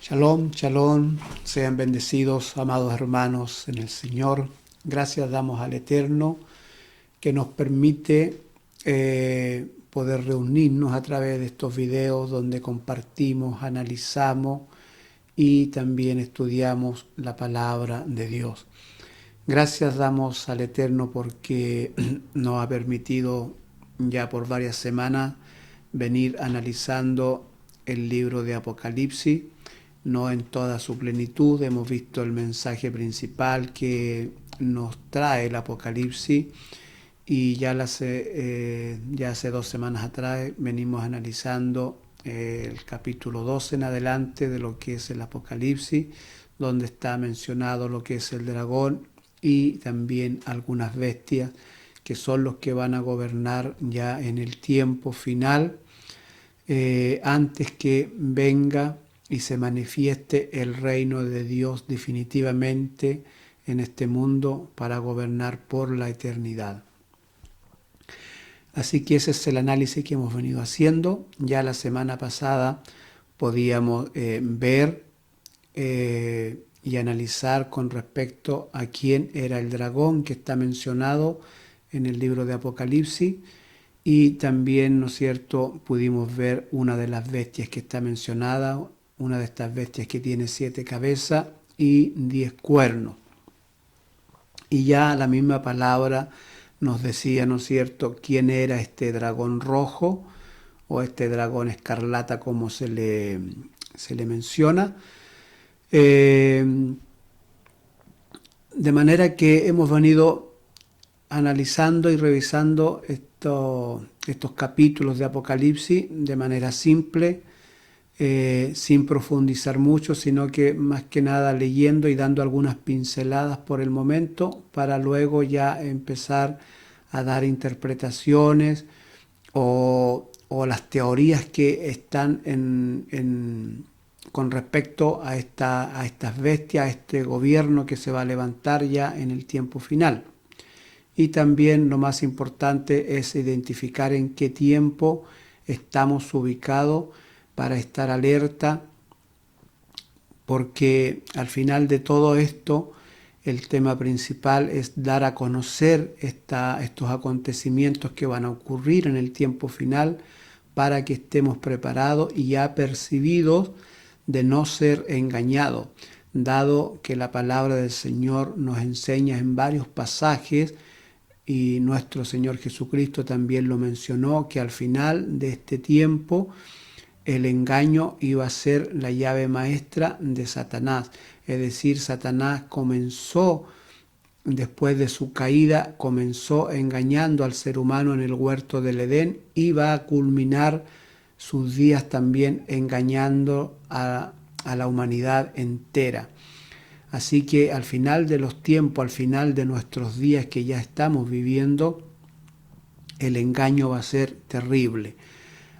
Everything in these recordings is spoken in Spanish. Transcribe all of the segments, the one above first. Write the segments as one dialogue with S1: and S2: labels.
S1: Shalom, shalom, sean bendecidos, amados hermanos en el Señor. Gracias damos al Eterno que nos permite poder reunirnos a través de estos videos donde compartimos, analizamos y también estudiamos la palabra de Dios. Gracias damos al Eterno porque nos ha permitido ya por varias semanas venir analizando el libro de Apocalipsis. No en toda su plenitud, hemos visto el mensaje principal que nos trae el Apocalipsis y ya hace 2 semanas atrás venimos analizando el capítulo 12 en adelante de lo que es el Apocalipsis, donde está mencionado lo que es el dragón y también algunas bestias que son los que van a gobernar ya en el tiempo final, antes que venga y se manifieste el reino de Dios definitivamente en este mundo para gobernar por la eternidad. Así que ese es el análisis que hemos venido haciendo. Ya la semana pasada podíamos ver y analizar con respecto a quién era el dragón que está mencionado en el libro de Apocalipsis. Y también, ¿no es cierto?, pudimos ver una de las bestias que está mencionada, una de estas bestias que tiene 7 cabezas y 10 cuernos. Y ya la misma palabra nos decía, ¿no es cierto?, quién era este dragón rojo o este dragón escarlata como se le menciona. De manera que hemos venido analizando y revisando estos capítulos de Apocalipsis de manera simple, sin profundizar mucho, sino que más que nada leyendo y dando algunas pinceladas por el momento para luego ya empezar a dar interpretaciones o las teorías que están con respecto a estas bestias, a este gobierno que se va a levantar ya en el tiempo final. Y también lo más importante es identificar en qué tiempo estamos ubicados para estar alerta, porque al final de todo esto el tema principal es dar a conocer estos acontecimientos que van a ocurrir en el tiempo final para que estemos preparados y ya percibidos de no ser engañados, dado que la palabra del Señor nos enseña en varios pasajes y nuestro Señor Jesucristo también lo mencionó, que al final de este tiempo el engaño iba a ser la llave maestra de Satanás. Es decir, Satanás comenzó, después de su caída, comenzó engañando al ser humano en el huerto del Edén y va a culminar sus días también engañando a la humanidad entera. Así que al final de los tiempos, al final de nuestros días que ya estamos viviendo, el engaño va a ser terrible.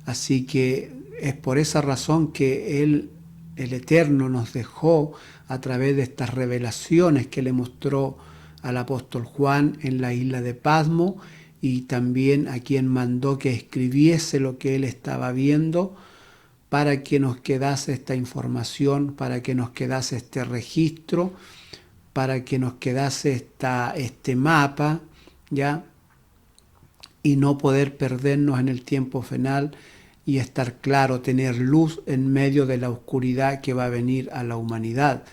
S1: Así que es por esa razón que el Eterno nos dejó a través de estas revelaciones que le mostró al apóstol Juan en la isla de Patmos y también a quien mandó que escribiese lo que él estaba viendo, para que nos quedase esta información, para que nos quedase este registro, para que nos quedase este mapa, ¿ya? Y no poder perdernos en el tiempo final y estar claro, tener luz en medio de la oscuridad que va a venir a la humanidad,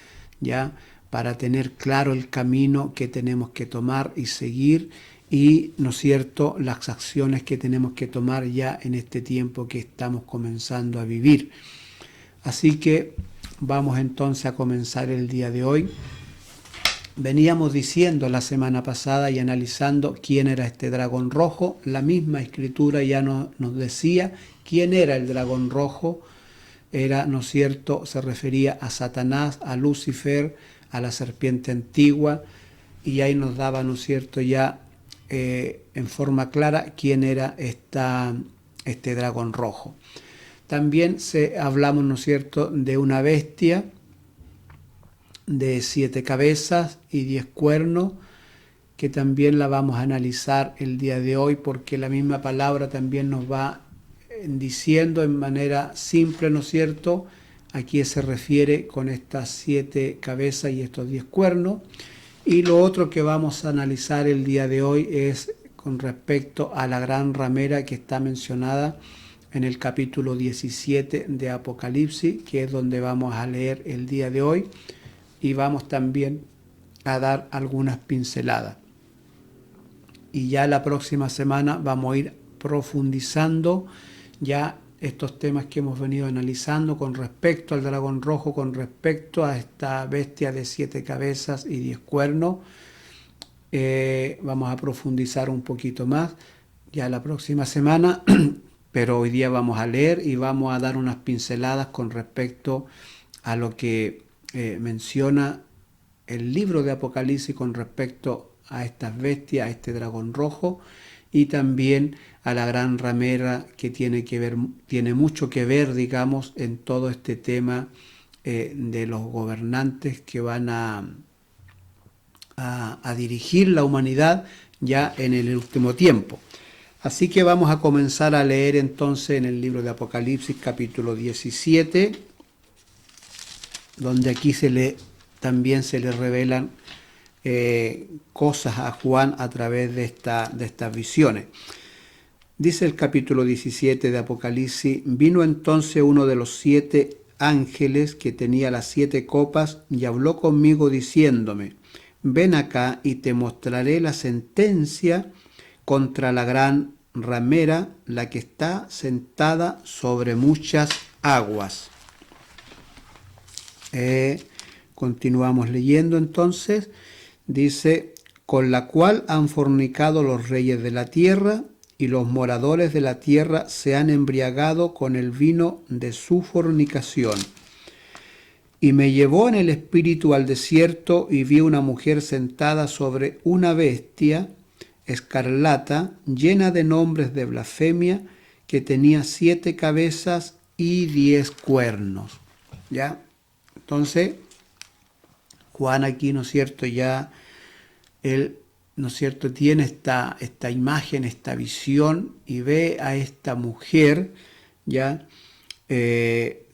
S1: ¿ya? Para tener claro el camino que tenemos que tomar y seguir y, ¿no es cierto?, las acciones que tenemos que tomar ya en este tiempo que estamos comenzando a vivir. Así que vamos entonces a comenzar el día de hoy. Veníamos diciendo la semana pasada y analizando quién era este dragón rojo. La misma escritura ya nos decía quién era el dragón rojo. Era, ¿no es cierto?, se refería a Satanás, a Lucifer, a la serpiente antigua, y ahí nos daba, ¿no es cierto?, ya en forma clara quién era este dragón rojo. También hablamos, ¿no es cierto?, de una bestia de 7 cabezas y 10 cuernos, que también la vamos a analizar el día de hoy, porque la misma palabra también nos va diciendo en manera simple, ¿no es cierto?, a qué se refiere con estas 7 cabezas y estos 10 cuernos. Y lo otro que vamos a analizar el día de hoy es con respecto a la gran ramera que está mencionada en el capítulo 17 de Apocalipsis, que es donde vamos a leer el día de hoy, y vamos también a dar algunas pinceladas. Y ya la próxima semana vamos a ir profundizando ya estos temas que hemos venido analizando con respecto al dragón rojo, con respecto a esta bestia de 7 cabezas y 10 cuernos. Vamos a profundizar un poquito más ya la próxima semana, pero hoy día vamos a leer y vamos a dar unas pinceladas con respecto a lo que menciona el libro de Apocalipsis con respecto a estas bestias, a este dragón rojo, y también a la gran ramera que tiene mucho que ver, digamos, en todo este tema de los gobernantes que van a dirigir la humanidad ya en el último tiempo. Así que vamos a comenzar a leer entonces en el libro de Apocalipsis capítulo 17, donde aquí también se le revelan cosas a Juan a través de estas visiones. Dice el capítulo 17 de Apocalipsis: vino entonces uno de los 7 ángeles que tenía las 7 copas y habló conmigo diciéndome: ven acá y te mostraré la sentencia contra la gran ramera, la que está sentada sobre muchas aguas. Continuamos leyendo entonces. Dice: con la cual han fornicado los reyes de la tierra, y los moradores de la tierra se han embriagado con el vino de su fornicación. Y me llevó en el espíritu al desierto, y vi una mujer sentada sobre una bestia escarlata, llena de nombres de blasfemia, que tenía 7 cabezas y 10 cuernos. ¿Ya? Entonces, Juan aquí, ¿no es cierto?, ya él, ¿no es cierto?, tiene esta imagen, esta visión, y ve a esta mujer ya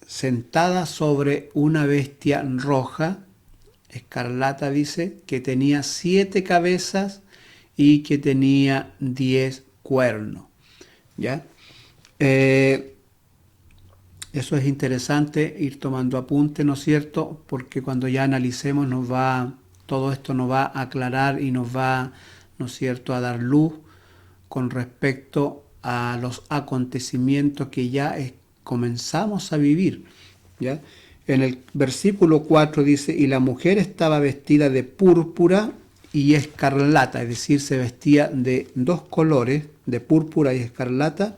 S1: sentada sobre una bestia roja, escarlata, dice, que tenía 7 cabezas y que tenía 10 cuernos. ¿Ya? Eso es interesante ir tomando apunte, ¿no es cierto? Porque cuando ya analicemos todo esto nos va a aclarar y nos va, ¿no es cierto?, a dar luz con respecto a los acontecimientos que ya comenzamos a vivir. ¿Ya? En el versículo 4 dice: y la mujer estaba vestida de púrpura y escarlata, es decir, se vestía de 2 colores, de púrpura y escarlata,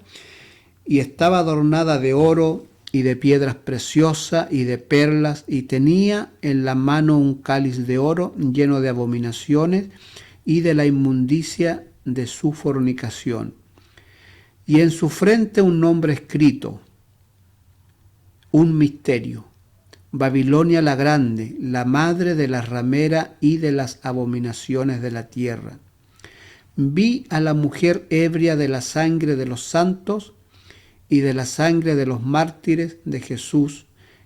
S1: y estaba adornada de oro y de piedras preciosas y de perlas, y tenía en la mano un cáliz de oro lleno de abominaciones y de la inmundicia de su fornicación. Y en su frente un nombre escrito, un misterio: Babilonia la grande, la madre de la ramera y de las abominaciones de la tierra. Vi a la mujer ebria de la sangre de los santos y de la sangre de los mártires de Jesús,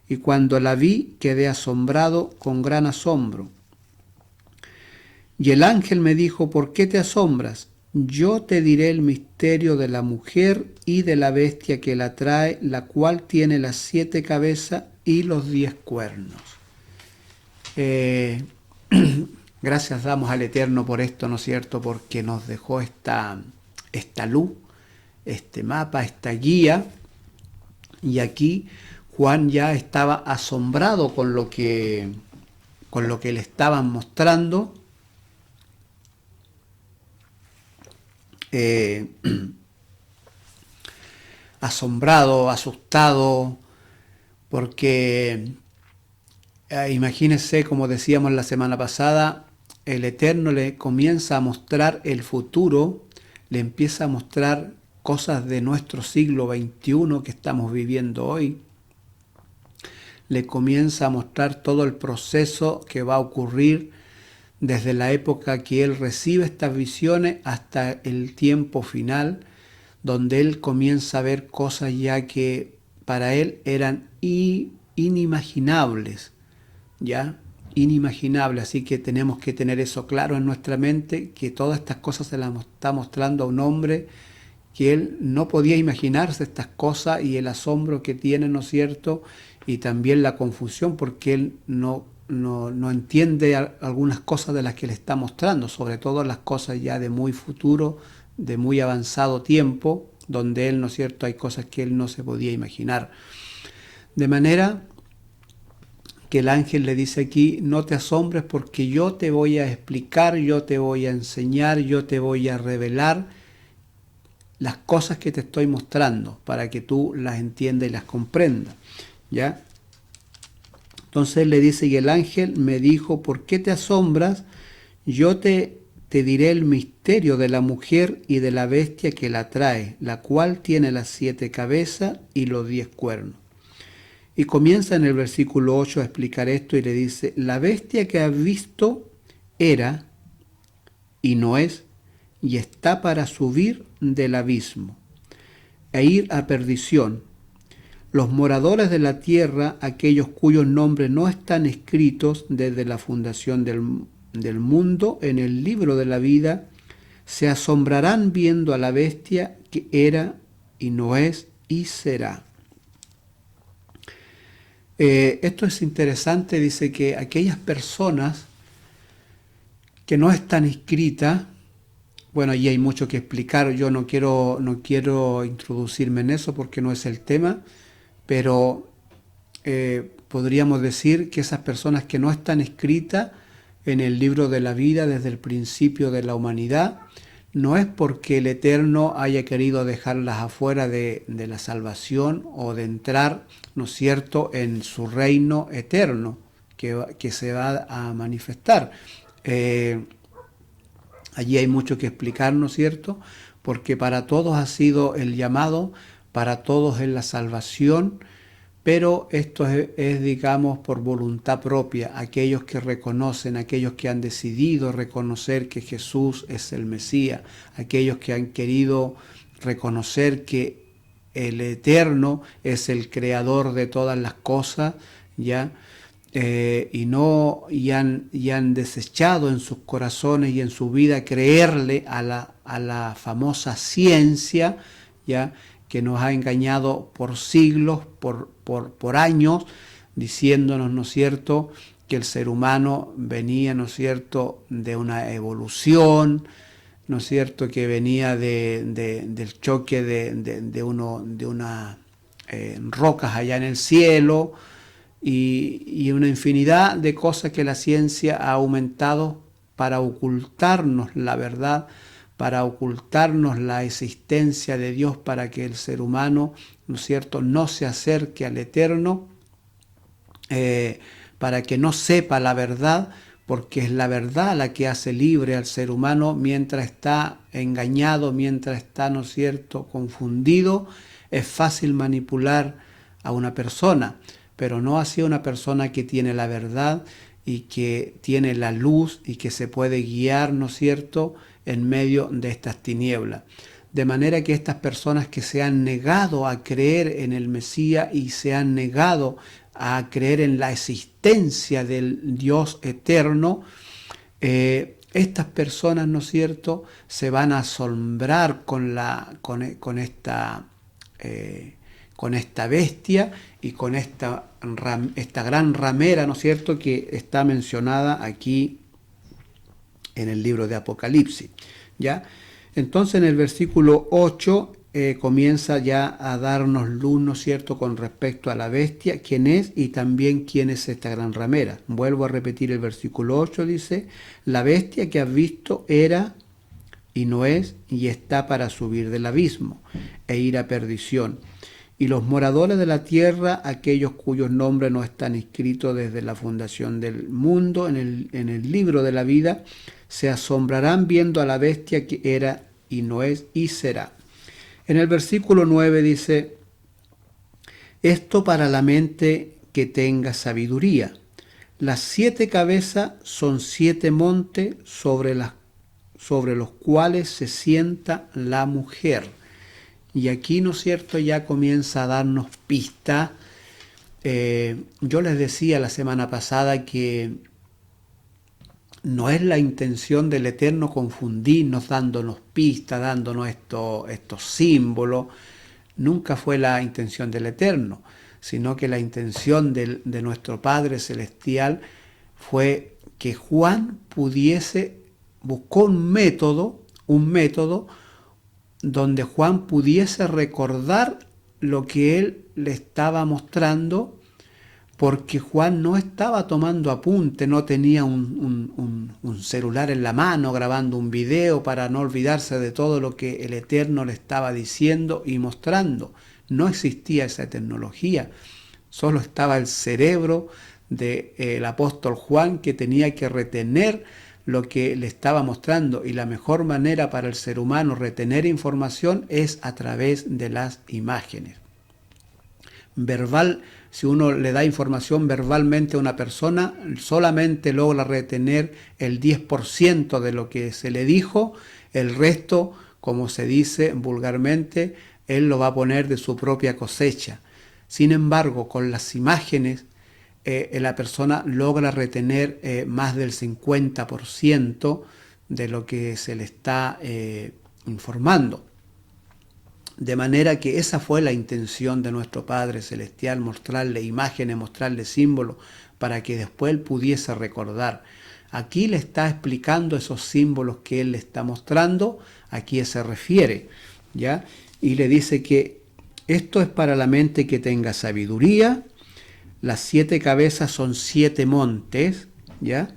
S1: y cuando la vi quedé asombrado con gran asombro. Y el ángel me dijo: ¿por qué te asombras? Yo te diré el misterio de la mujer y de la bestia que la trae, la cual tiene las 7 cabezas y los 10 cuernos. Gracias damos al Eterno por esto, ¿no es cierto?, porque nos dejó esta luz, este mapa, esta guía, y aquí Juan ya estaba asombrado con lo que le estaban mostrando. Asombrado, asustado, porque imagínense, como decíamos la semana pasada, el Eterno le comienza a mostrar el futuro, le empieza a mostrar cosas de nuestro siglo XXI que estamos viviendo hoy, le comienza a mostrar todo el proceso que va a ocurrir desde la época que él recibe estas visiones hasta el tiempo final, donde él comienza a ver cosas ya que para él eran inimaginables, ¿ya? Inimaginables. Así que tenemos que tener eso claro en nuestra mente, que todas estas cosas se las está mostrando a un hombre que él no podía imaginarse estas cosas, y el asombro que tiene, ¿no es cierto? Y también la confusión, porque él no entiende algunas cosas de las que le está mostrando, sobre todo las cosas ya de muy futuro, de muy avanzado tiempo, donde él, ¿no es cierto?, hay cosas que él no se podía imaginar. De manera que el ángel le dice aquí: no te asombres, porque yo te voy a explicar, yo te voy a enseñar, yo te voy a revelar las cosas que te estoy mostrando, para que tú las entiendas y las comprendas, ¿ya? Entonces él le dice: y el ángel me dijo: ¿por qué te asombras? Yo te diré el misterio de la mujer y de la bestia que la trae, la cual tiene las 7 cabezas y los 10 cuernos. Y comienza en el versículo 8 a explicar esto, y le dice: la bestia que has visto era y no es, y está para subir del abismo e ir a perdición. Los moradores de la tierra, aquellos cuyos nombres no están escritos desde la fundación del mundo en el libro de la vida, se asombrarán viendo a la bestia que era y no es y será. Esto es interesante. Dice que aquellas personas que no están inscritas, bueno, y hay mucho que explicar, yo no quiero introducirme en eso porque no es el tema, pero podríamos decir que esas personas que no están escritas en el libro de la vida desde el principio de la humanidad, no es porque el Eterno haya querido dejarlas afuera de la salvación o de entrar, ¿no es cierto?, en su reino eterno que se va a manifestar. Allí hay mucho que explicar, ¿no es cierto?, porque para todos ha sido el llamado, para todos es la salvación, pero esto es, digamos, por voluntad propia, aquellos que reconocen, aquellos que han decidido reconocer que Jesús es el Mesías, aquellos que han querido reconocer que el Eterno es el creador de todas las cosas, ¿ya? Y han desechado en sus corazones y en su vida creerle a la famosa ciencia, ¿ya?, que nos ha engañado por siglos, por años, diciéndonos, ¿no es cierto?, que el ser humano venía, ¿no es cierto?, de una evolución, ¿no es cierto?, que venía del choque de unas rocas allá en el cielo, y una infinidad de cosas que la ciencia ha aumentado para ocultarnos la verdad, para ocultarnos la existencia de Dios, para que el ser humano, ¿no es cierto?, no se acerque al Eterno, para que no sepa la verdad, porque es la verdad la que hace libre al ser humano. Mientras está engañado, mientras está, ¿no es cierto?, confundido, es fácil manipular a una persona, pero no así una persona que tiene la verdad y que tiene la luz y que se puede guiar, ¿no es cierto?, en medio de estas tinieblas. De manera que estas personas que se han negado a creer en el Mesías y se han negado a creer en la existencia del Dios eterno, estas personas, ¿no es cierto?, se van a asombrar con esta bestia y con esta gran ramera, ¿no es cierto?, que está mencionada aquí en el libro de Apocalipsis, ¿ya? Entonces en el versículo 8 comienza ya a darnos luz, ¿no es cierto?, con respecto a la bestia, quién es y también quién es esta gran ramera. Vuelvo a repetir el versículo 8, dice: la bestia que has visto era y no es, y está para subir del abismo e ir a perdición. Y los moradores de la tierra, aquellos cuyos nombres no están escritos desde la fundación del mundo en el libro de la vida, se asombrarán viendo a la bestia que era y no es y será. En el versículo 9 dice: esto para la mente que tenga sabiduría. Las 7 cabezas son 7 montes sobre los cuales se sienta la mujer. Y aquí, ¿no es cierto?, ya comienza a darnos pista Yo les decía la semana pasada que no es la intención del Eterno confundirnos, dándonos pistas, dándonos estos símbolos. Nunca fue la intención del Eterno, sino que la intención de nuestro Padre Celestial fue que Juan buscó un método donde Juan pudiese recordar lo que él le estaba mostrando, porque Juan no estaba tomando apunte, no tenía un celular en la mano grabando un video para no olvidarse de todo lo que el Eterno le estaba diciendo y mostrando. No existía esa tecnología, solo estaba el cerebro del apóstol Juan, que tenía que retener lo que le estaba mostrando, y la mejor manera para el ser humano retener información es a través de las imágenes. Si uno le da información verbalmente a una persona, solamente logra retener el 10% de lo que se le dijo, el resto, como se dice vulgarmente, él lo va a poner de su propia cosecha. Sin embargo, con las imágenes, la persona logra retener más del 50% de lo que se le está informando. De manera que esa fue la intención de nuestro Padre Celestial, mostrarle imágenes, mostrarle símbolos, para que después él pudiese recordar. Aquí le está explicando esos símbolos que él le está mostrando, a quién se refiere, ¿ya? Y le dice que esto es para la mente que tenga sabiduría. Las 7 cabezas son 7 montes, ¿ya?,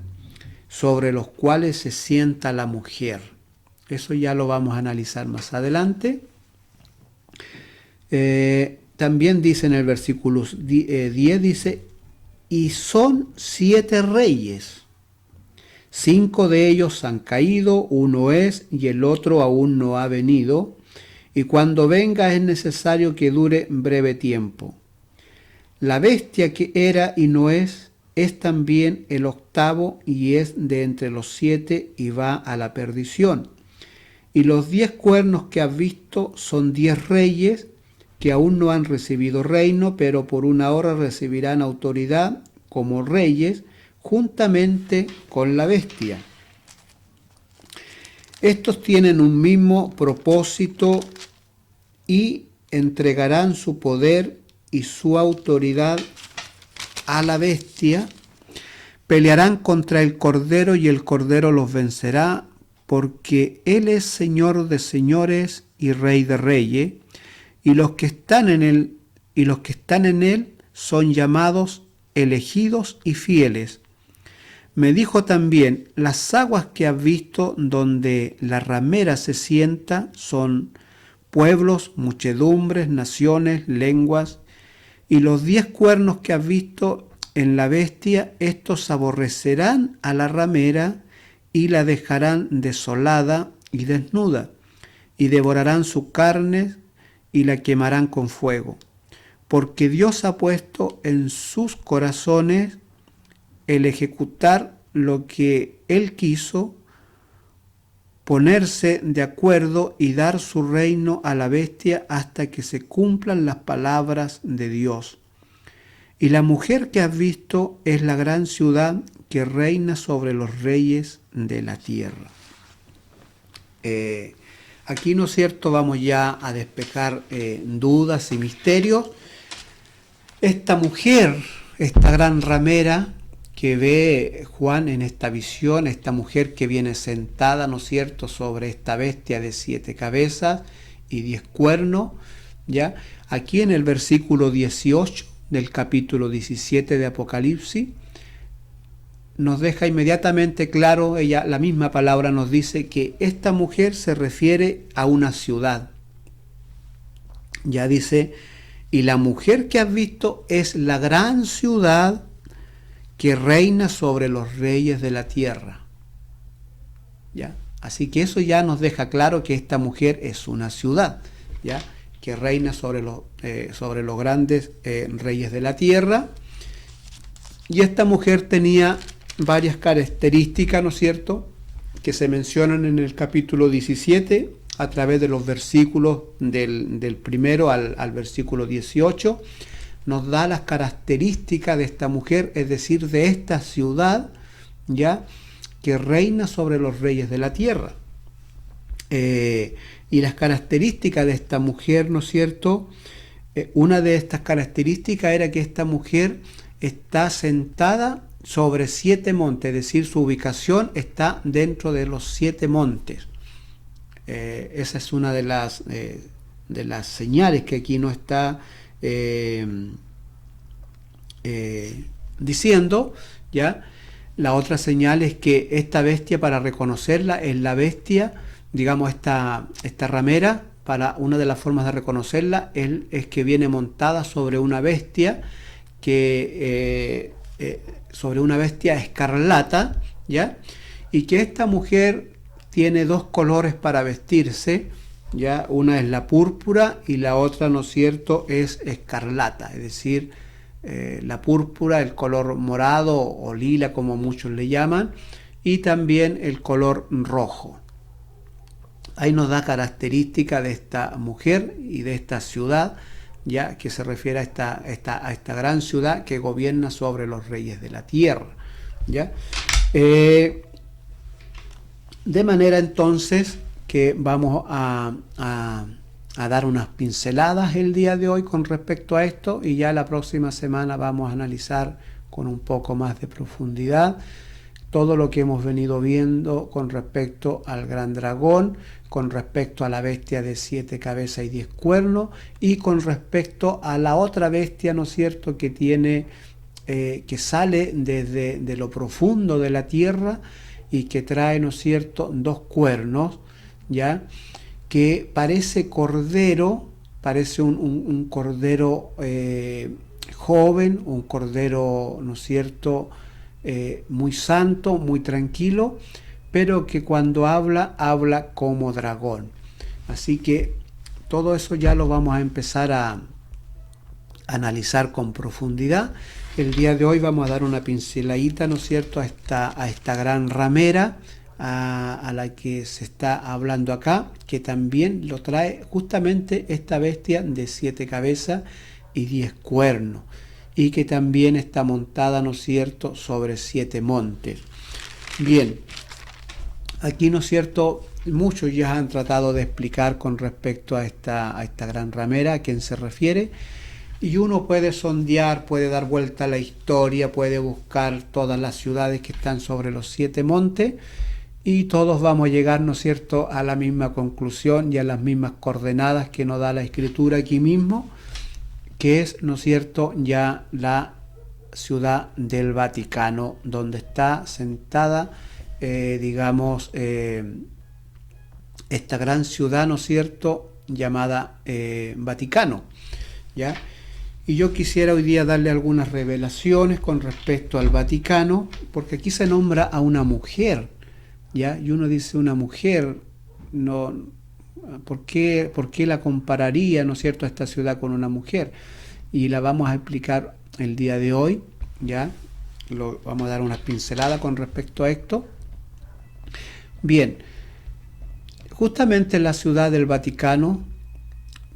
S1: sobre los cuales se sienta la mujer. Eso ya lo vamos a analizar más adelante. También dice en el versículo 10, dice, y son 7 reyes. 5 de ellos han caído, uno es y el otro aún no ha venido, y cuando venga es necesario que dure breve tiempo. La bestia que era y no es también el 8º y es de entre los 7 y va a la perdición. Y los 10 cuernos que has visto son 10 reyes que aún no han recibido reino, pero por una hora recibirán autoridad como reyes juntamente con la bestia. Estos tienen un mismo propósito y entregarán su poder y su autoridad a la bestia. Pelearán contra el Cordero y el Cordero los vencerá, porque Él es Señor de señores y Rey de reyes, y los que están en Él son llamados, elegidos y fieles. Me dijo también, las aguas que has visto donde la ramera se sienta son pueblos, muchedumbres, naciones, lenguas, y los 10 cuernos que has visto en la bestia, estos aborrecerán a la ramera y la dejarán desolada y desnuda, y devorarán su carne y la quemarán con fuego, porque Dios ha puesto en sus corazones el ejecutar lo que Él quiso, ponerse de acuerdo y dar su reino a la bestia hasta que se cumplan las palabras de Dios. Y la mujer que has visto es la gran ciudad que reina sobre los reyes de la tierra. Aquí, ¿no es cierto?, vamos ya a despejar dudas y misterios. Esta mujer, esta gran ramera que ve Juan en esta visión, esta mujer que viene sentada, ¿no es cierto?, sobre esta bestia de 7 cabezas y 10 cuernos, ¿ya? Aquí en el versículo 18 del capítulo 17 de Apocalipsis, nos deja inmediatamente claro, la misma palabra nos dice que esta mujer se refiere a una ciudad. Ya dice, y la mujer que has visto es la gran ciudad que reina sobre los reyes de la tierra. ¿Ya? Así que eso ya nos deja claro que esta mujer es una ciudad, ¿ya?, que reina sobre los grandes reyes de la tierra. Y esta mujer tenía varias características, ¿no es cierto?, que se mencionan en el capítulo 17 a través de los versículos del primero al versículo 18, nos da las características de esta mujer, es decir, de esta ciudad, ya, que reina sobre los reyes de la tierra. Y las características de esta mujer, ¿no es cierto? Una de estas características era que esta mujer está sentada sobre 7 montes, es decir, su ubicación está dentro de los 7 montes. Esa es una de las señales que aquí nos está diciendo, ¿ya? La otra señal es que esta bestia, para reconocerla, es la bestia, digamos, esta ramera, para una de las formas de reconocerla es que viene montada sobre una bestia sobre una bestia escarlata, ¿ya? Y que esta mujer tiene 2 colores para vestirse, ¿ya? Una es la púrpura y la otra, ¿no es cierto?, es escarlata, es decir, la púrpura, el color morado o lila, como muchos le llaman, y también el color rojo. Ahí nos da característica de esta mujer y de esta ciudad, ya que se refiere a esta gran ciudad que gobierna sobre los reyes de la tierra, ¿ya? De manera entonces que vamos a dar unas pinceladas el día de hoy con respecto a esto, y ya la próxima semana vamos a analizar con un poco más de profundidad todo lo que hemos venido viendo con respecto al gran dragón, con respecto a la bestia de 7 cabezas y 10 cuernos, y con respecto a la otra bestia, ¿no es cierto?, que tiene, que sale desde de lo profundo de la tierra y que trae, ¿no es cierto?, 2 cuernos, ¿ya?, que parece cordero, parece un cordero joven, un cordero, ¿no es cierto?, muy santo, muy tranquilo, pero que cuando habla como dragón. Así que todo eso ya lo vamos a empezar a analizar con profundidad. El día de hoy vamos a dar una pinceladita, ¿no es cierto?, a esta gran ramera, a la que se está hablando acá, que también lo trae justamente esta bestia de 7 cabezas y 10 cuernos, y que también está montada, ¿no es cierto?, sobre 7 montes. Bien, aquí, ¿no es cierto?, muchos ya han tratado de explicar con respecto a esta gran ramera a quién se refiere, y uno puede sondear, puede dar vuelta a la historia, puede buscar todas las ciudades que están sobre los 7 montes, y todos vamos a llegar, ¿no es cierto?, a la misma conclusión y a las mismas coordenadas que nos da la escritura aquí mismo, que es, ¿no es cierto?, ya la ciudad del Vaticano, donde está sentada, digamos, esta gran ciudad, ¿no es cierto?, llamada Vaticano, ¿ya? Y yo quisiera hoy día darle algunas revelaciones con respecto al Vaticano, porque aquí se nombra a una mujer, ¿ya? Y uno dice, una mujer, no, ¿por qué la compararía, ¿no es cierto?, a esta ciudad con una mujer? Y la vamos a explicar el día de hoy, ¿ya? Vamos a dar unas pinceladas con respecto a esto. Bien, justamente la ciudad del Vaticano,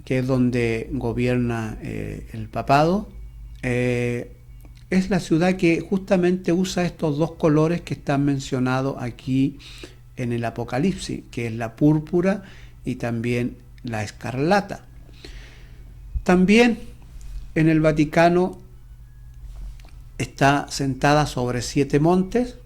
S1: que es donde gobierna el papado, es la ciudad que justamente usa estos 2 colores que están mencionados aquí en el Apocalipsis, que es la púrpura y también la escarlata. También en el Vaticano está sentada sobre 7 montes,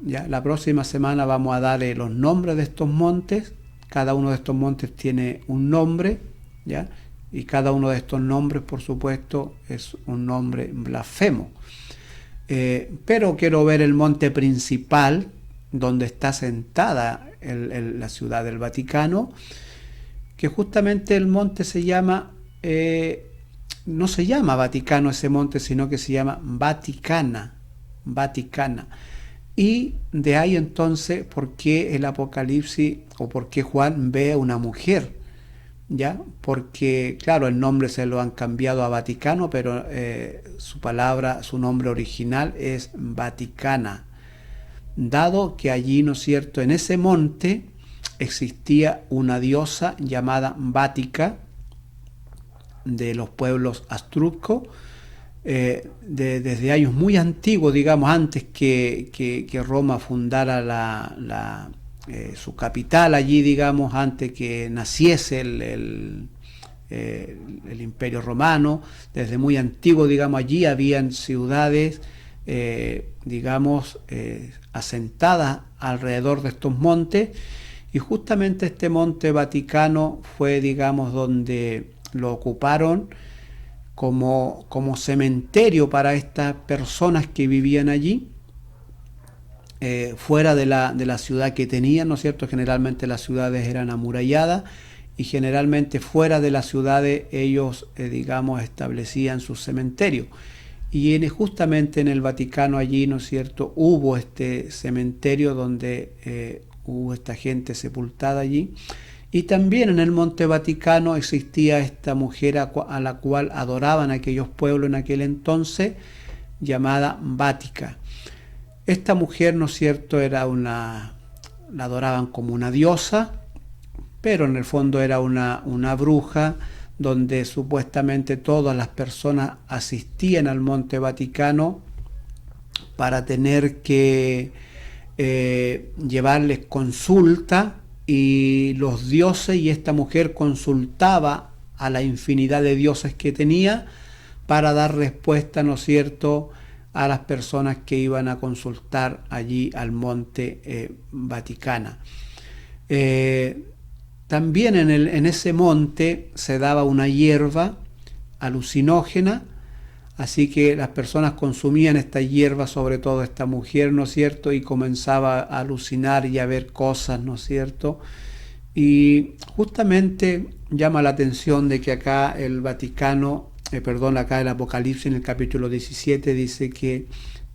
S1: ¿ya? La próxima semana vamos a darle los nombres de estos montes. Cada uno de estos montes tiene un nombre, ¿ya? Y cada uno de estos nombres, por supuesto, es un nombre blasfemo. Pero quiero ver el monte principal, donde está sentada la ciudad del Vaticano, que justamente el monte se llama, no se llama Vaticano ese monte, sino que se llama Vaticana. Y de ahí entonces, ¿por qué el Apocalipsis o por qué Juan ve a una mujer? ¿Ya? Porque, claro, el nombre se lo han cambiado a Vaticano, pero su nombre original es Vaticana, dado que allí, ¿no es cierto?, en ese monte existía una diosa llamada Vática, de los pueblos astruscos, desde años muy antiguos, digamos, antes que Roma fundara su capital allí, digamos, antes que naciese el Imperio Romano, desde muy antiguo, digamos, allí habían ciudades, digamos, asentadas alrededor de estos montes, y justamente este monte Vaticano fue, digamos, donde lo ocuparon como cementerio para estas personas que vivían allí, fuera de la ciudad que tenían, ¿no es cierto? Generalmente las ciudades eran amuralladas, y generalmente fuera de las ciudades ellos, digamos, establecían sus cementerios. Y justamente en el Vaticano allí, ¿no es cierto?, hubo este cementerio donde hubo esta gente sepultada allí. Y también en el Monte Vaticano existía esta mujer a la cual adoraban aquellos pueblos en aquel entonces, llamada Vática. Esta mujer, ¿no es cierto?, la adoraban como una diosa, pero en el fondo era una bruja, donde supuestamente todas las personas asistían al Monte Vaticano para tener que llevarles consulta, y los dioses, y esta mujer consultaba a la infinidad de dioses que tenía para dar respuesta, ¿no es cierto?, a las personas que iban a consultar allí al Monte Vaticano. También en ese monte se daba una hierba alucinógena, así que las personas consumían esta hierba, sobre todo esta mujer, ¿no es cierto?, y comenzaba a alucinar y a ver cosas, ¿no es cierto? Y justamente llama la atención de que acá el Vaticano, acá el Apocalipsis en el capítulo 17 dice que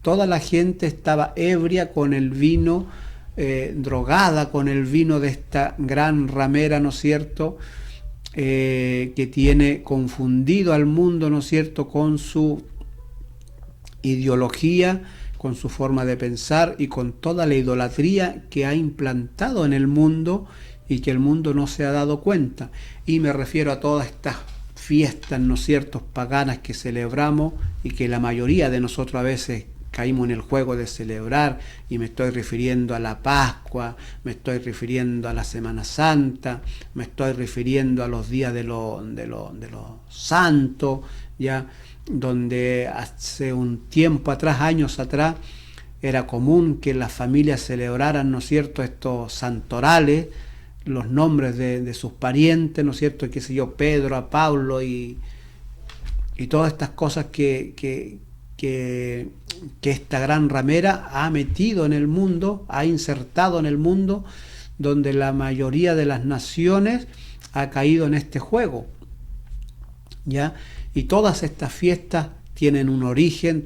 S1: toda la gente estaba ebria con el vino, drogada con el vino de esta gran ramera, ¿no es cierto?, que tiene confundido al mundo, ¿no es cierto?, con su ideología, con su forma de pensar y con toda la idolatría que ha implantado en el mundo y que el mundo no se ha dado cuenta. Y me refiero a todas estas fiestas, ¿no es cierto?, paganas que celebramos y que la mayoría de nosotros a veces caímos en el juego de celebrar, y me estoy refiriendo a la Pascua, me estoy refiriendo a la Semana Santa, me estoy refiriendo a los días de los santos, ya, donde hace un tiempo atrás, años atrás, era común que las familias celebraran, ¿no es cierto?, estos santorales, los nombres de sus parientes, ¿no es cierto?, qué sé yo, Pedro, a Pablo y todas estas cosas que esta gran ramera ha metido en el mundo, ha insertado en el mundo, donde la mayoría de las naciones ha caído en este juego, ¿ya? Y todas estas fiestas tienen un origen,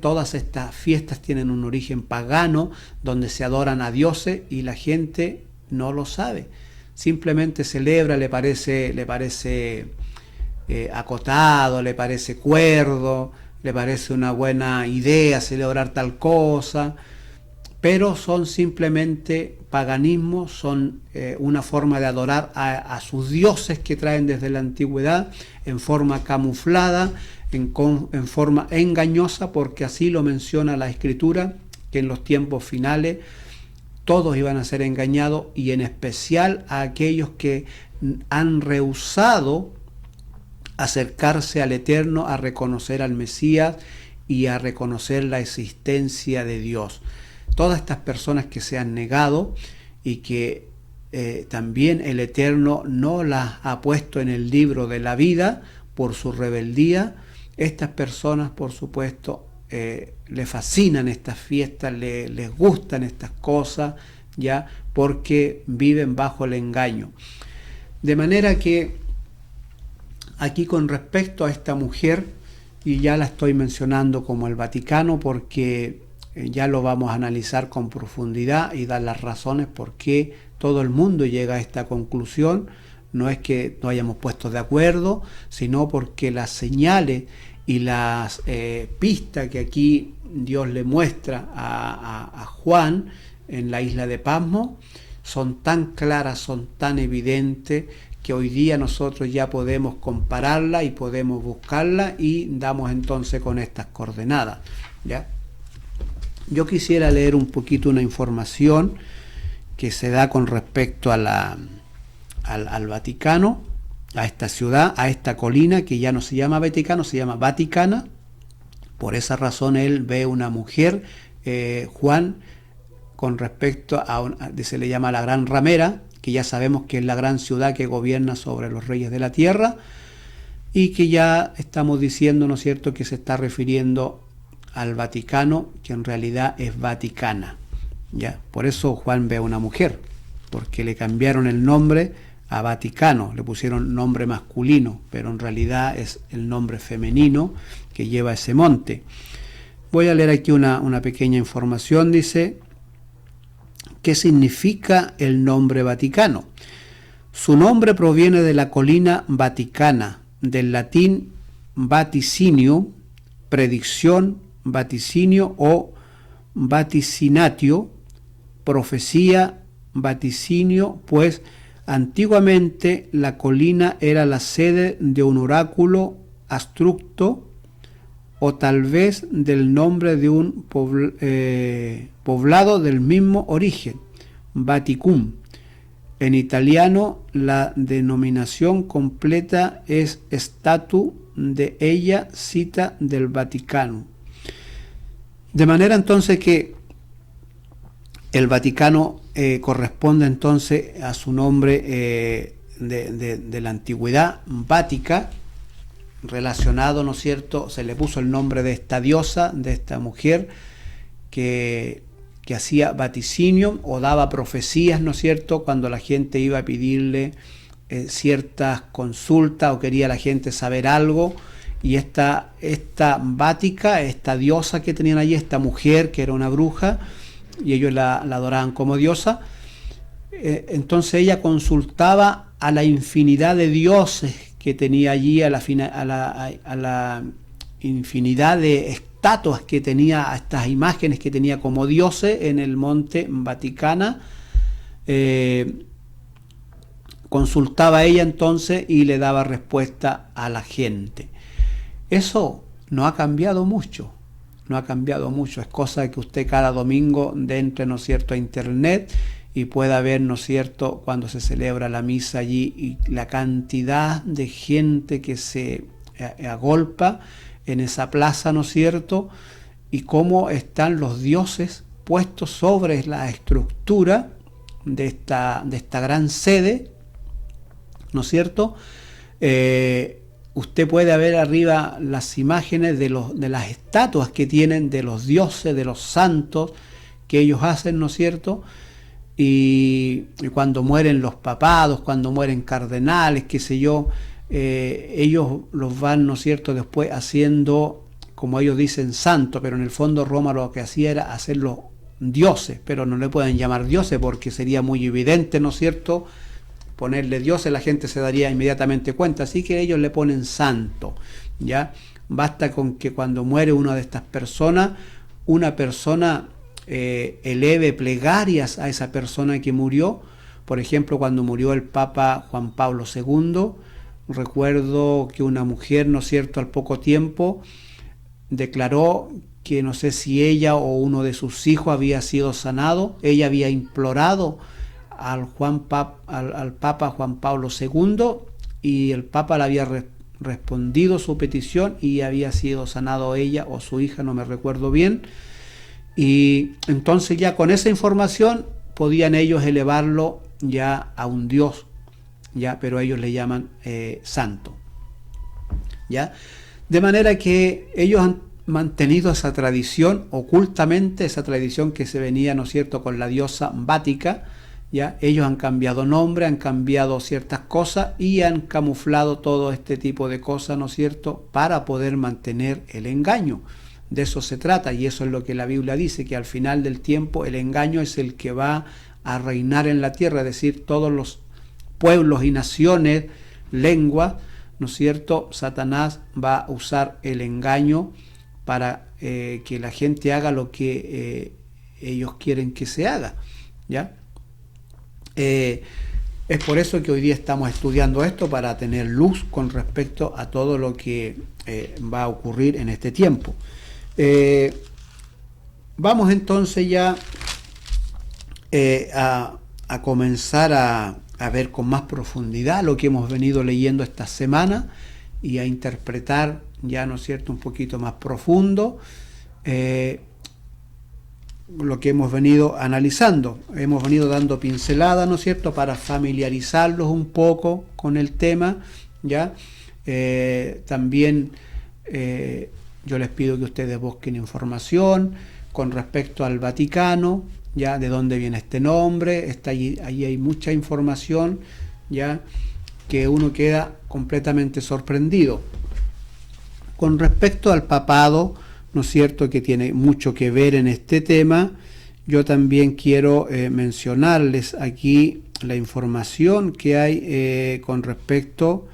S1: pagano, donde se adoran a dioses y la gente no lo sabe. Simplemente celebra, le parece acotado, le parece cuerdo, le parece una buena idea celebrar tal cosa, pero son simplemente paganismo, son una forma de adorar a sus dioses que traen desde la antigüedad, en forma camuflada, en forma engañosa, porque así lo menciona la Escritura, que en los tiempos finales todos iban a ser engañados, y en especial a aquellos que han rehusado acercarse al Eterno, a reconocer al Mesías y a reconocer la existencia de Dios. Todas estas personas que se han negado y que también el Eterno no las ha puesto en el libro de la vida por su rebeldía, estas personas, por supuesto, les fascinan estas fiestas, les gustan estas cosas, ya, porque viven bajo el engaño. De manera que aquí, con respecto a esta mujer, y ya la estoy mencionando como el Vaticano porque ya lo vamos a analizar con profundidad y dar las razones por qué todo el mundo llega a esta conclusión. No es que no hayamos puesto de acuerdo, sino porque las señales y las pistas que aquí Dios le muestra a Juan en la isla de Patmos son tan claras, son tan evidentes, que hoy día nosotros ya podemos compararla y podemos buscarla y damos entonces con estas coordenadas, ¿ya? Yo quisiera leer un poquito una información que se da con respecto a al Vaticano, a esta ciudad, a esta colina que ya no se llama Vaticano, se llama Vaticana. Por esa razón él ve una mujer, Juan, con respecto se le llama la Gran Ramera, que ya sabemos que es la gran ciudad que gobierna sobre los reyes de la tierra, y que ya estamos diciendo, ¿no es cierto?, que se está refiriendo al Vaticano, que en realidad es Vaticana, ¿ya? Por eso Juan ve a una mujer, porque le cambiaron el nombre a Vaticano, le pusieron nombre masculino, pero en realidad es el nombre femenino que lleva ese monte. Voy a leer aquí una pequeña información. Dice: ¿qué significa el nombre Vaticano? Su nombre proviene de la colina Vaticana, del latín vaticinio, predicción, vaticinio o vaticinatio, profecía, vaticinio, pues antiguamente la colina era la sede de un oráculo astructo, o tal vez del nombre de un poblado del mismo origen, Vaticum. En italiano la denominación completa es statu de ella cita del Vaticano. De manera entonces que el Vaticano corresponde entonces a su nombre de la antigüedad, Vática, relacionado, ¿no es cierto? Se le puso el nombre de esta diosa, de esta mujer que hacía vaticinio o daba profecías, ¿no es cierto?, cuando la gente iba a pedirle ciertas consultas o quería la gente saber algo. Y esta Vática, esta diosa que tenían allí, esta mujer que era una bruja, y ellos la adoraban como diosa, entonces ella consultaba a la infinidad de dioses que tenía allí, a la infinidad de estatuas que tenía, a estas imágenes que tenía como dioses en el monte Vaticana. Consultaba a ella entonces y le daba respuesta a la gente. Eso no ha cambiado mucho, es cosa que usted cada domingo entre, ¿no es cierto?, a internet y pueda ver, ¿no es cierto?, cuando se celebra la misa allí y la cantidad de gente que se agolpa en esa plaza, ¿no es cierto?, y cómo están los dioses puestos sobre la estructura de esta gran sede, ¿no es cierto? Usted puede ver arriba las imágenes de las estatuas que tienen de los dioses, de los santos que ellos hacen, ¿no es cierto? Y cuando mueren los papados, cuando mueren cardenales, qué sé yo, ellos los van, ¿no es cierto?, después haciendo, como ellos dicen, santos, pero en el fondo Roma lo que hacía era hacerlos dioses, pero no le pueden llamar dioses porque sería muy evidente, ¿no es cierto?, ponerle dioses, la gente se daría inmediatamente cuenta, así que ellos le ponen santo, ¿ya? Basta con que cuando muere una de estas personas, una persona eleve plegarias a esa persona que murió. Por ejemplo, cuando murió el Papa Juan Pablo II, recuerdo que una mujer, ¿no es cierto?, al poco tiempo declaró que no sé si ella o uno de sus hijos había sido sanado. Ella había implorado al Papa Juan Pablo II y el Papa le había respondido su petición y había sido sanado ella o su hija, no me recuerdo bien. Y entonces ya con esa información podían ellos elevarlo ya a un dios, ya, pero ellos le llaman santo, ya. De manera que ellos han mantenido esa tradición ocultamente, esa tradición que se venía, ¿no es cierto?, con la diosa Vática. ¿Ya? Ellos han cambiado nombre, han cambiado ciertas cosas y han camuflado todo este tipo de cosas, ¿no es cierto?, para poder mantener el engaño. De eso se trata, y eso es lo que la Biblia dice, que al final del tiempo el engaño es el que va a reinar en la tierra, es decir, todos los pueblos y naciones, lenguas, ¿no es cierto?, Satanás va a usar el engaño para que la gente haga lo que ellos quieren que se haga, ¿ya? Es por eso que hoy día estamos estudiando esto, para tener luz con respecto a todo lo que va a ocurrir en este tiempo. Vamos entonces ya a comenzar a ver con más profundidad lo que hemos venido leyendo esta semana y a interpretar ya, ¿no es cierto?, un poquito más profundo lo que hemos venido analizando. Hemos venido dando pinceladas, ¿no es cierto?, para familiarizarlos un poco con el tema, ¿ya? También yo les pido que ustedes busquen información con respecto al Vaticano, ya, de dónde viene este nombre. Ahí hay mucha información, ya, que uno queda completamente sorprendido. Con respecto al papado, ¿no es cierto?, que tiene mucho que ver en este tema, yo también quiero mencionarles aquí la información que hay con respecto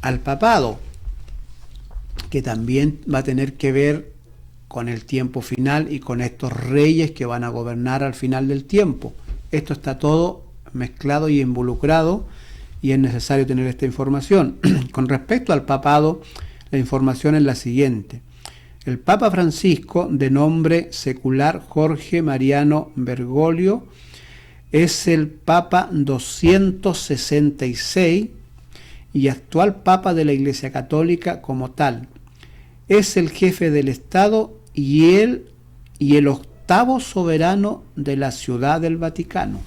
S1: al papado, que también va a tener que ver con el tiempo final y con estos reyes que van a gobernar al final del tiempo. Esto está todo mezclado y involucrado, y es necesario tener esta información. Con respecto al papado, la información es la siguiente. El Papa Francisco, de nombre secular Jorge Mariano Bergoglio, es el Papa 266 y actual Papa de la Iglesia Católica como tal. Es el jefe del Estado y el octavo soberano de la Ciudad del Vaticano.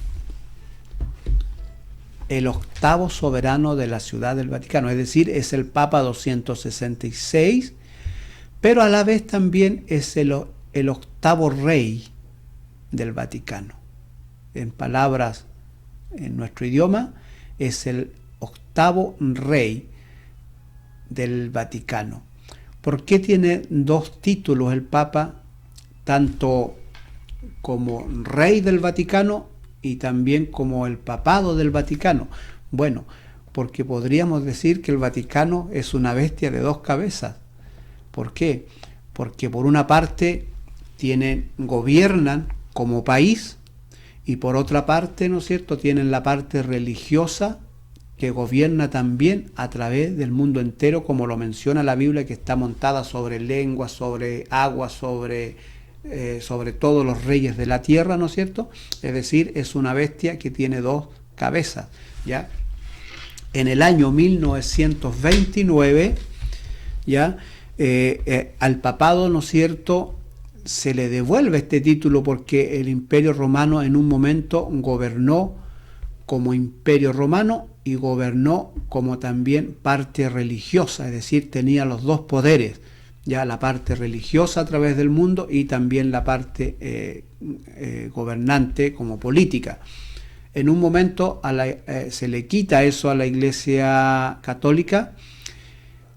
S1: El octavo soberano de la Ciudad del Vaticano, es decir, es el Papa 266, pero a la vez también es el octavo rey del Vaticano. En palabras en nuestro idioma, es el octavo rey del Vaticano. ¿Por qué tiene dos títulos el Papa, tanto como rey del Vaticano y también como el papado del Vaticano? Bueno, porque podríamos decir que el Vaticano es una bestia de dos cabezas. ¿Por qué? Porque por una parte gobiernan como país, y por otra parte, ¿no es cierto?, tienen la parte religiosa que gobierna también a través del mundo entero, como lo menciona la Biblia, que está montada sobre lengua, sobre agua, sobre todos los reyes de la tierra, ¿no es cierto? Es decir, es una bestia que tiene dos cabezas, ¿ya? En el año 1929, ¿ya?, al papado, ¿no es cierto?, se le devuelve este título, porque el Imperio Romano en un momento gobernó como Imperio Romano y gobernó como también parte religiosa, es decir, tenía los dos poderes, ya la parte religiosa a través del mundo y también la parte gobernante como política. En un momento se le quita eso a la Iglesia Católica,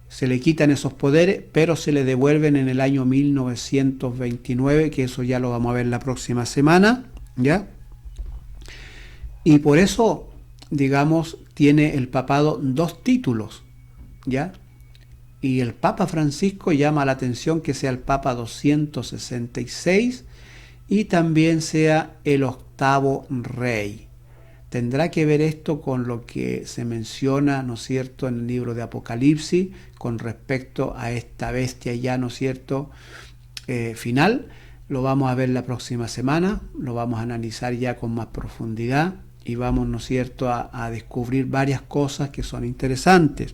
S1: se le quitan esos poderes, pero se le devuelven en el año 1929, que eso ya lo vamos a ver la próxima semana, ¿ya? Y por eso, digamos, tiene el papado dos títulos, ¿ya? Y el Papa Francisco llama la atención que sea el Papa 266 y también sea el octavo rey. Tendrá que ver esto con lo que se menciona, ¿no es cierto?, en el libro de Apocalipsis, con respecto a esta bestia ya, ¿no es cierto?, final. Lo vamos a ver la próxima semana, lo vamos a analizar ya con más profundidad y vamos, ¿no es cierto?, a descubrir varias cosas que son interesantes.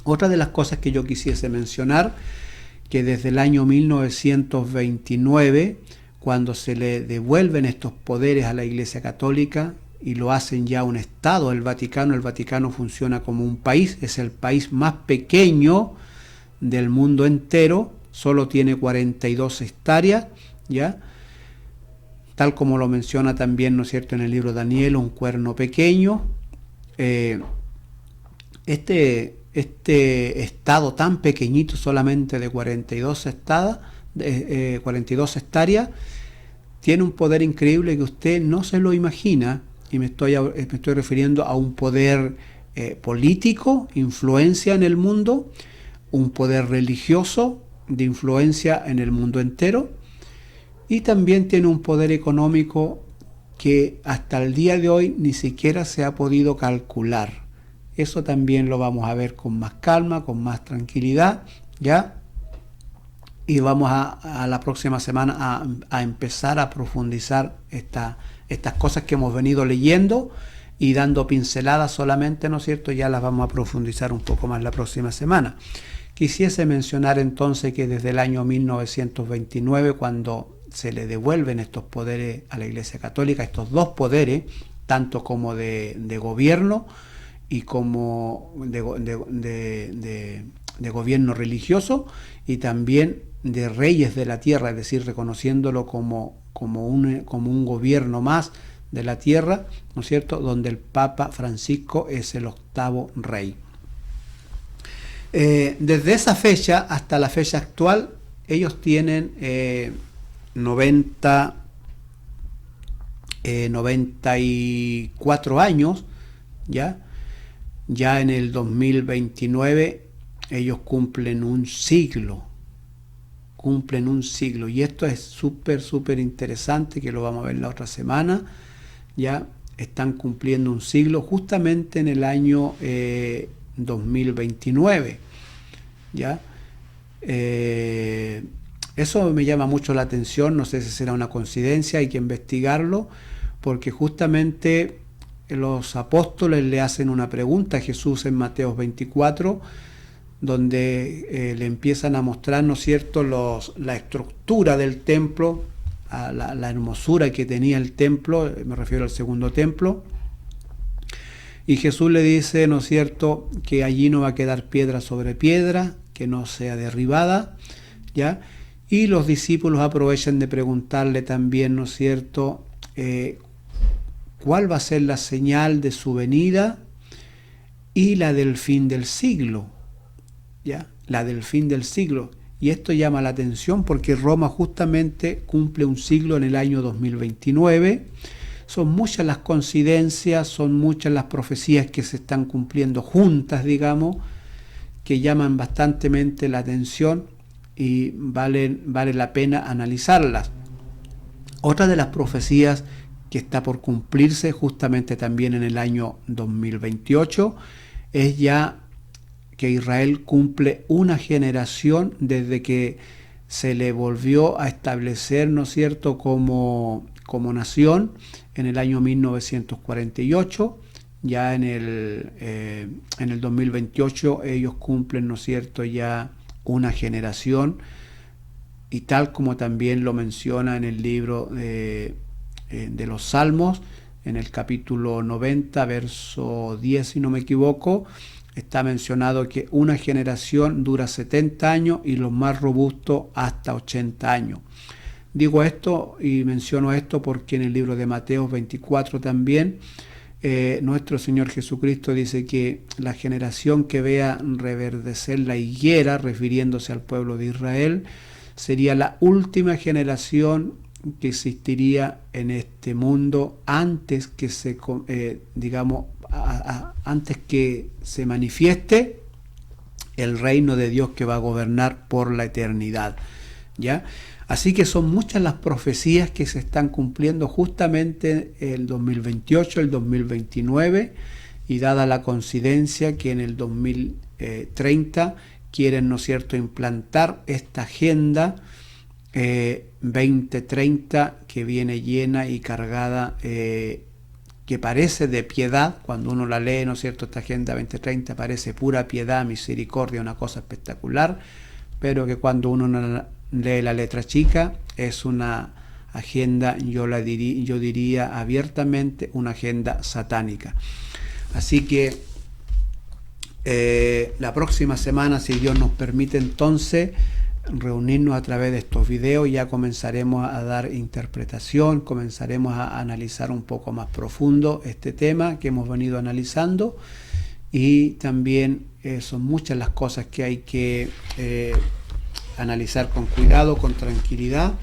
S1: Otra de las cosas que yo quisiese mencionar, que desde el año 1929, cuando se le devuelven estos poderes a la Iglesia Católica y lo hacen ya un Estado, el Vaticano funciona como un país, es el país más pequeño del mundo entero, solo tiene 42 hectáreas, ¿ya? Tal como lo menciona también, ¿no es cierto?, en el libro de Daniel, un cuerno pequeño. Este estado tan pequeñito, solamente de 42 hectáreas, tiene un poder increíble que usted no se lo imagina, y me estoy refiriendo a un poder político, influencia en el mundo, un poder religioso, de influencia en el mundo entero, y también tiene un poder económico que hasta el día de hoy ni siquiera se ha podido calcular. Eso también lo vamos a ver con más calma, con más tranquilidad, ¿ya? Y vamos a la próxima semana a empezar a profundizar estas cosas que hemos venido leyendo y dando pinceladas solamente, ¿no es cierto? Ya las vamos a profundizar un poco más la próxima semana. Quisiese mencionar entonces que desde el año 1929, cuando se le devuelven estos poderes a la Iglesia Católica, estos dos poderes, tanto como de gobierno y como de gobierno religioso, y también de reyes de la tierra, es decir, reconociéndolo como un gobierno más de la tierra, ¿no es cierto?, donde el Papa Francisco es el octavo rey. Desde esa fecha hasta la fecha actual, ellos tienen 94 años, ¿ya? Ya en el 2029 ellos cumplen un siglo, y esto es súper interesante, que lo vamos a ver la otra semana. Ya están cumpliendo un siglo justamente en el año 2029, ¿ya? Eso me llama mucho la atención, no sé si será una coincidencia, hay que investigarlo, porque justamente los apóstoles le hacen una pregunta a Jesús en Mateo 24, donde le empiezan a mostrar, ¿no es cierto?, la estructura del templo, la hermosura que tenía el templo, me refiero al segundo templo, y Jesús le dice, ¿no es cierto?, que allí no va a quedar piedra sobre piedra, que no sea derribada, ¿ya? Y los discípulos aprovechan de preguntarle también, ¿no es cierto?, cuál va a ser la señal de su venida y la del fin del siglo, ¿ya? La del fin del siglo. Y esto llama la atención porque Roma justamente cumple un siglo en el año 2029. Son muchas las coincidencias, son muchas las profecías que se están cumpliendo juntas, digamos, que llaman bastantemente la atención y vale la pena analizarlas. Otra de las profecías que está por cumplirse justamente también en el año 2028 es ya que Israel cumple una generación desde que se le volvió a establecer, ¿no es cierto?, como nación en el año 1948. Ya en el 2028 ellos cumplen, ¿no es cierto?, ya una generación, y tal como también lo menciona en el libro de los Salmos, en el capítulo 90, verso 10, si no me equivoco, está mencionado que una generación dura 70 años y los más robustos hasta 80 años. Digo esto y menciono esto porque en el libro de Mateo 24 también nuestro Señor Jesucristo dice que la generación que vea reverdecer la higuera, refiriéndose al pueblo de Israel, sería la última generación que existiría en este mundo antes que se, antes que se manifieste el reino de Dios que va a gobernar por la eternidad, ¿ya? Así que son muchas las profecías que se están cumpliendo justamente el 2028, el 2029, y dada la coincidencia que en el 2030 quieren, ¿no es cierto?, implantar esta agenda 2030 que viene llena y cargada, que parece de piedad. Cuando uno la lee, ¿no es cierto?, esta agenda 2030 parece pura piedad, misericordia, una cosa espectacular, pero que cuando uno lee la letra chica es una agenda, yo diría abiertamente, una agenda satánica. Así que la próxima semana, si Dios nos permite, entonces reunirnos a través de estos videos, ya comenzaremos a dar interpretación, comenzaremos a analizar un poco más profundo este tema que hemos venido analizando, y también son muchas las cosas que hay que analizar con cuidado, con tranquilidad,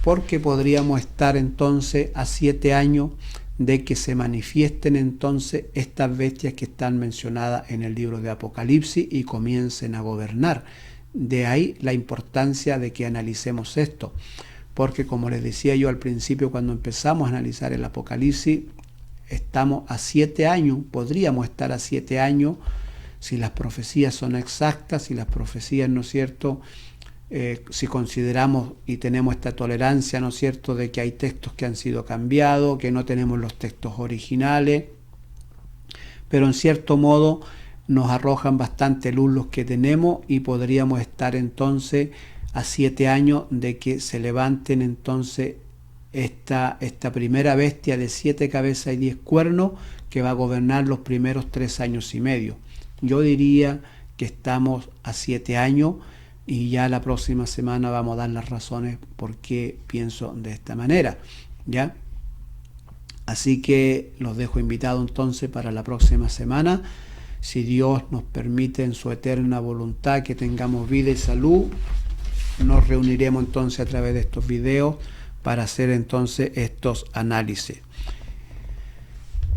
S1: porque podríamos estar entonces a 7 años de que se manifiesten entonces estas bestias que están mencionadas en el libro de Apocalipsis y comiencen a gobernar. De ahí la importancia de que analicemos esto, porque como les decía yo al principio cuando empezamos a analizar el Apocalipsis, estamos a 7 años, podríamos estar a 7 años si las profecías son exactas, si las profecías, ¿no es cierto?, si consideramos y tenemos esta tolerancia, ¿no es cierto?, de que hay textos que han sido cambiados, que no tenemos los textos originales, pero en cierto modo nos arrojan bastante luz los que tenemos y podríamos estar entonces a 7 años de que se levanten entonces esta primera bestia de 7 cabezas y 10 cuernos que va a gobernar los primeros 3 años y medio. Yo diría que estamos a 7 años y ya la próxima semana vamos a dar las razones por qué pienso de esta manera, ¿ya? Así que los dejo invitados entonces para la próxima semana. Si Dios nos permite en su eterna voluntad que tengamos vida y salud, nos reuniremos entonces a través de estos videos para hacer entonces estos análisis.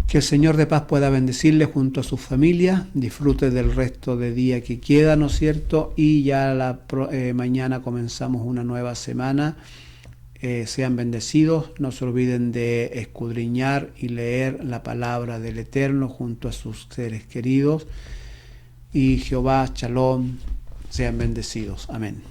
S1: Que el Señor de paz pueda bendecirle junto a su familia, disfrute del resto de día que queda, ¿no es cierto? Y ya mañana comenzamos una nueva semana. Sean bendecidos, no se olviden de escudriñar y leer la palabra del Eterno junto a sus seres queridos. Y Jehová, Shalom, sean bendecidos. Amén.